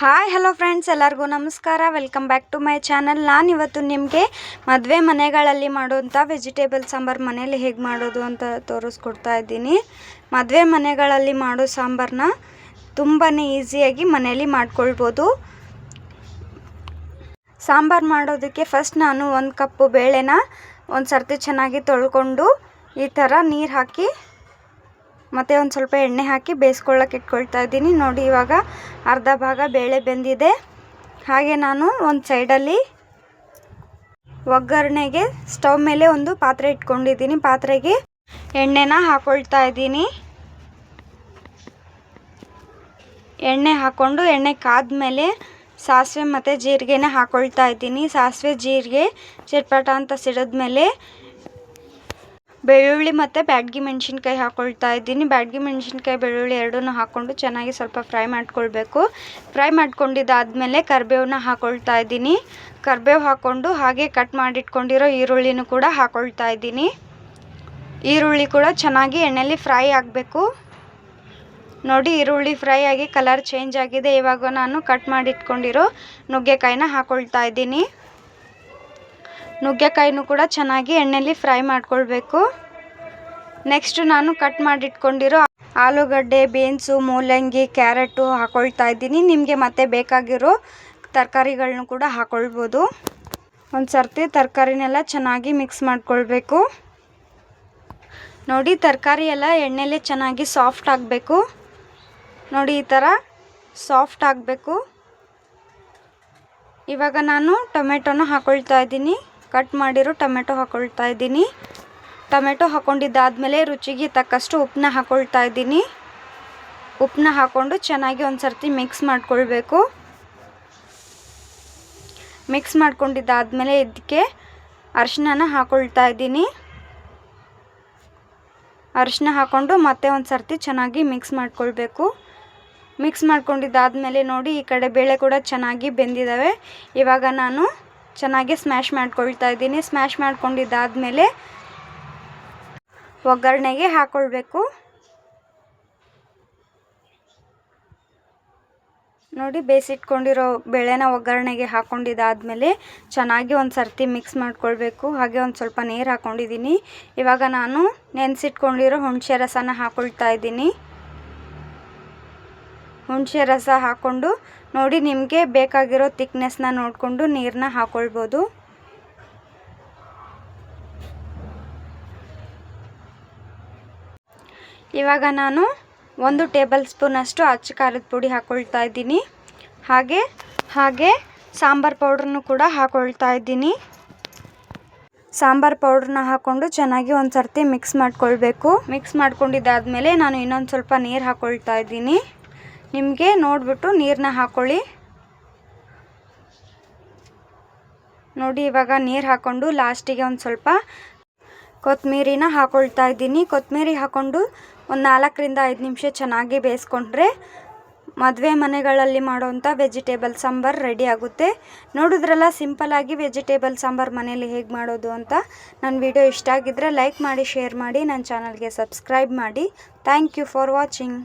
Hi hello friends, ಎಲ್ಲರಿಗೂ ನಮಸ್ಕಾರ. Welcome back to my channel. ನಾನಿವತ್ತು ನಿಮಗೆ ಮದುವೆ ಮನೆಗಳಲ್ಲಿ ಮಾಡುವಂಥ ವೆಜಿಟೇಬಲ್ ಸಾಂಬಾರು ಮನೇಲಿ ಹೇಗೆ ಮಾಡೋದು ಅಂತ ತೋರಿಸ್ಕೊಡ್ತಾ ಇದ್ದೀನಿ. ಮದುವೆ ಮನೆಗಳಲ್ಲಿ ಮಾಡೋ ಸಾಂಬಾರನ್ನ ತುಂಬಾ ಈಸಿಯಾಗಿ ಮನೆಯಲ್ಲಿ ಮಾಡ್ಕೊಳ್ಬೋದು. ಸಾಂಬಾರು ಮಾಡೋದಕ್ಕೆ ಫಸ್ಟ್ ನಾನು 1 ಕಪ್ಪು ಬೇಳೆನ ಒಂದು ಸರ್ತಿ ಚೆನ್ನಾಗಿ ತೊಳ್ಕೊಂಡು ಈ ಥರ ನೀರು ಹಾಕಿ ಮತ್ತು ಒಂದು ಸ್ವಲ್ಪ ಎಣ್ಣೆ ಹಾಕಿ ಬೇಯಿಸ್ಕೊಳ್ಳೋಕೆ ಇಟ್ಕೊಳ್ತಾ ಇದ್ದೀನಿ. ನೋಡಿ, ಇವಾಗ ಅರ್ಧ ಭಾಗ ಬೇಳೆ ಬೆಂದಿದೆ. ಹಾಗೆ ನಾನು ಒಂದು ಸೈಡಲ್ಲಿ ಒಗ್ಗರಣೆಗೆ ಸ್ಟವ್ ಮೇಲೆ ಒಂದು ಪಾತ್ರೆ ಇಟ್ಕೊಂಡಿದ್ದೀನಿ. ಪಾತ್ರೆಗೆ ಎಣ್ಣೆನ ಹಾಕ್ಕೊಳ್ತಾ ಇದ್ದೀನಿ. ಎಣ್ಣೆ ಹಾಕ್ಕೊಂಡು ಎಣ್ಣೆ ಕಾದ್ಮೇಲೆ ಸಾಸಿವೆ ಮತ್ತು ಜೀರಿಗೆನ ಹಾಕ್ಕೊಳ್ತಾ ಇದ್ದೀನಿ. ಸಾಸಿವೆ ಜೀರಿಗೆ ಚಟ್ಪಟ ಅಂತ ಸಿಡಿದ್ಮೇಲೆ ಬೆಳ್ಳುಳ್ಳಿ ಮತ್ತು ಬ್ಯಾಡಗಿ ಮೆಣಸಿನ್ಕಾಯಿ ಹಾಕ್ಕೊಳ್ತಾ ಇದ್ದೀನಿ. ಬ್ಯಾಡಗಿ ಮೆಣಸಿನ್ಕಾಯಿ ಬೆಳ್ಳುಳ್ಳಿ ಎರಡನ್ನೂ ಹಾಕ್ಕೊಂಡು ಚೆನ್ನಾಗಿ ಸ್ವಲ್ಪ ಫ್ರೈ ಮಾಡ್ಕೊಳ್ಬೇಕು. ಫ್ರೈ ಮಾಡ್ಕೊಂಡಿದ್ದಾದಮೇಲೆ ಕರಿಬೇವನ್ನ ಹಾಕ್ಕೊಳ್ತಾ ಇದ್ದೀನಿ. ಕರಿಬೇವು ಹಾಕ್ಕೊಂಡು ಹಾಗೆ ಕಟ್ ಮಾಡಿಟ್ಕೊಂಡಿರೋ ಈರುಳ್ಳಿನೂ ಕೂಡ ಹಾಕ್ಕೊಳ್ತಾ ಇದ್ದೀನಿ. ಈರುಳ್ಳಿ ಕೂಡ ಚೆನ್ನಾಗಿ ಎಣ್ಣೆಯಲ್ಲಿ ಫ್ರೈ ಆಗಬೇಕು. ನೋಡಿ, ಈರುಳ್ಳಿ ಫ್ರೈ ಆಗಿ ಕಲರ್ ಚೇಂಜ್ ಆಗಿದೆ. ಇವಾಗ ನಾನು ಕಟ್ ಮಾಡಿಟ್ಕೊಂಡಿರೋ ನುಗ್ಗೆಕಾಯಿನ ಹಾಕ್ಕೊಳ್ತಾ ಇದ್ದೀನಿ. ನುಗ್ಗೆಕಾಯಿನೂ ಕೂಡ ಚೆನ್ನಾಗಿ ಎಣ್ಣೆಯಲ್ಲಿ ಫ್ರೈ ಮಾಡ್ಕೊಳ್ಬೇಕು. ನೆಕ್ಸ್ಟ್ ನಾನು ಕಟ್ ಮಾಡಿಟ್ಕೊಂಡಿರೋ ಆಲೂಗಡ್ಡೆ, ಬೀನ್ಸು, ಮೂಲಂಗಿ, ಕ್ಯಾರೆಟು ಹಾಕ್ಕೊಳ್ತಾ ಇದ್ದೀನಿ. ನಿಮಗೆ ಮತ್ತೆ ಬೇಕಾಗಿರೋ ತರಕಾರಿಗಳನ್ನೂ ಕೂಡ ಹಾಕ್ಕೊಳ್ಬೋದು. ಒಂದು ಸರ್ತಿ ತರಕಾರಿನೆಲ್ಲ ಚೆನ್ನಾಗಿ ಮಿಕ್ಸ್ ಮಾಡ್ಕೊಳ್ಬೇಕು. ನೋಡಿ, ತರಕಾರಿ ಎಲ್ಲ ಎಣ್ಣೆಯಲ್ಲಿ ಚೆನ್ನಾಗಿ ಸಾಫ್ಟ್ ಆಗಬೇಕು. ನೋಡಿ, ಈ ಥರ ಸಾಫ್ಟ್ ಆಗಬೇಕು. ಇವಾಗ ನಾನು ಟೊಮೆಟೊನ ಹಾಕ್ಕೊಳ್ತಾ ಇದ್ದೀನಿ. ಕಟ್ ಮಾಡಿರೋ ಟೊಮೆಟೊ ಹಾಕ್ಕೊಳ್ತಾ ಇದ್ದೀನಿ. ಟೊಮೆಟೊ ಹಾಕ್ಕೊಂಡಿದ್ದಾದಮೇಲೆ ರುಚಿಗೆ ತಕ್ಕಷ್ಟು ಉಪ್ಪನ್ನ ಹಾಕ್ಕೊಳ್ತಾ ಇದ್ದೀನಿ. ಉಪ್ಪನ್ನ ಹಾಕ್ಕೊಂಡು ಚೆನ್ನಾಗಿ ಒಂದು ಸರ್ತಿ ಮಿಕ್ಸ್ ಮಾಡ್ಕೊಳ್ಬೇಕು. ಮಿಕ್ಸ್ ಮಾಡ್ಕೊಂಡಿದ್ದಾದಮೇಲೆ ಇದಕ್ಕೆ ಅರಿಶಿನ ಹಾಕ್ಕೊಳ್ತಾ ಇದ್ದೀನಿ. ಅರಿಶಿನ ಹಾಕ್ಕೊಂಡು ಮತ್ತೆ ಒಂದು ಸರ್ತಿ ಚೆನ್ನಾಗಿ ಮಿಕ್ಸ್ ಮಾಡ್ಕೊಳ್ಬೇಕು. ಮಿಕ್ಸ್ ಮಾಡ್ಕೊಂಡಿದ್ದಾದಮೇಲೆ ನೋಡಿ, ಈ ಕಡೆ ಬೇಳೆ ಕೂಡ ಚೆನ್ನಾಗಿ ಬೆಂದಿದ್ದಾವೆ. ಇವಾಗ ನಾನು ಚೆನ್ನಾಗಿ ಸ್ಮ್ಯಾಶ್ ಮಾಡ್ಕೊಳ್ತಾ ಇದ್ದೀನಿ. ಸ್ಮ್ಯಾಶ್ ಮಾಡ್ಕೊಂಡಿದ್ದಾದಮೇಲೆ ಒಗ್ಗರಣೆಗೆ ಹಾಕ್ಕೊಳ್ಬೇಕು. ನೋಡಿ, ಬೇಯಿಸಿಟ್ಕೊಂಡಿರೋ ಬೇಳೆನ ಒಗ್ಗರಣೆಗೆ ಹಾಕ್ಕೊಂಡಿದ್ದಾದಮೇಲೆ ಚೆನ್ನಾಗಿ ಒಂದು ಸರ್ತಿ ಮಿಕ್ಸ್ ಮಾಡ್ಕೊಳ್ಬೇಕು. ಹಾಗೆ ಒಂದು ಸ್ವಲ್ಪ ನೀರು ಹಾಕ್ಕೊಂಡಿದ್ದೀನಿ. ಇವಾಗ ನಾನು ನೆನೆಸಿಟ್ಕೊಂಡಿರೋ ಹುಣಸೆ ರಸನ ಹಾಕ್ಕೊಳ್ತಾ ಇದ್ದೀನಿ. ಹುಣಸೆ ರಸ ಹಾಕ್ಕೊಂಡು ನೋಡಿ, ನಿಮಗೆ ಬೇಕಾಗಿರೋ ತಿಕ್ನೆಸ್ನ ನೋಡಿಕೊಂಡು ನೀರನ್ನ ಹಾಕ್ಕೊಳ್ಬೋದು. ಇವಾಗ ನಾನು 1 ಟೇಬಲ್ ಸ್ಪೂನಷ್ಟು ಅಚ್ಚ ಖಾರದ ಪುಡಿ ಹಾಕ್ಕೊಳ್ತಾ ಇದ್ದೀನಿ. ಹಾಗೆ ಸಾಂಬಾರು ಪೌಡ್ರನ್ನು ಕೂಡ ಹಾಕ್ಕೊಳ್ತಾ ಇದ್ದೀನಿ. ಸಾಂಬಾರು ಪೌಡ್ರನ್ನ ಹಾಕ್ಕೊಂಡು ಚೆನ್ನಾಗಿ ಒಂದು ಸರ್ತಿ ಮಿಕ್ಸ್ ಮಾಡ್ಕೊಳ್ಬೇಕು. ಮಿಕ್ಸ್ ಮಾಡ್ಕೊಂಡಿದ್ದಾದಮೇಲೆ ನಾನು ಇನ್ನೊಂದು ಸ್ವಲ್ಪ ನೀರು ಹಾಕ್ಕೊಳ್ತಾ ಇದ್ದೀನಿ. ನಿಮಗೆ ನೋಡಿಬಿಟ್ಟು ನೀರನ್ನ ಹಾಕ್ಕೊಳ್ಳಿ. ನೋಡಿ, ಇವಾಗ ನೀರು ಹಾಕ್ಕೊಂಡು ಲಾಸ್ಟಿಗೆ ಒಂದು ಸ್ವಲ್ಪ ಕೊತ್ತಂಬರಿನ ಹಾಕ್ಕೊಳ್ತಾ ಇದ್ದೀನಿ. ಕೊತ್ತಂಬರಿ ಹಾಕ್ಕೊಂಡು ಒಂದು 4ರಿಂದ 5 ನಿಮಿಷ ಚೆನ್ನಾಗಿ ಬೇಯಿಸ್ಕೊಂಡ್ರೆ ಮದುವೆ ಮನೆಗಳಲ್ಲಿ ಮಾಡೋವಂಥ ವೆಜಿಟೇಬಲ್ ಸಾಂಬಾರು ರೆಡಿ ಆಗುತ್ತೆ. ನೋಡಿದ್ರಲ್ಲ, ಸಿಂಪಲ್ಲಾಗಿ ವೆಜಿಟೇಬಲ್ ಸಾಂಬಾರು ಮನೇಲಿ ಹೇಗೆ ಮಾಡೋದು ಅಂತ. ನನ್ನ ವಿಡಿಯೋ ಇಷ್ಟ ಆಗಿದ್ದರೆ ಲೈಕ್ ಮಾಡಿ, ಶೇರ್ ಮಾಡಿ, ನನ್ನ ಚಾನಲ್ಗೆ ಸಬ್ಸ್ಕ್ರೈಬ್ ಮಾಡಿ. Thank you for watching.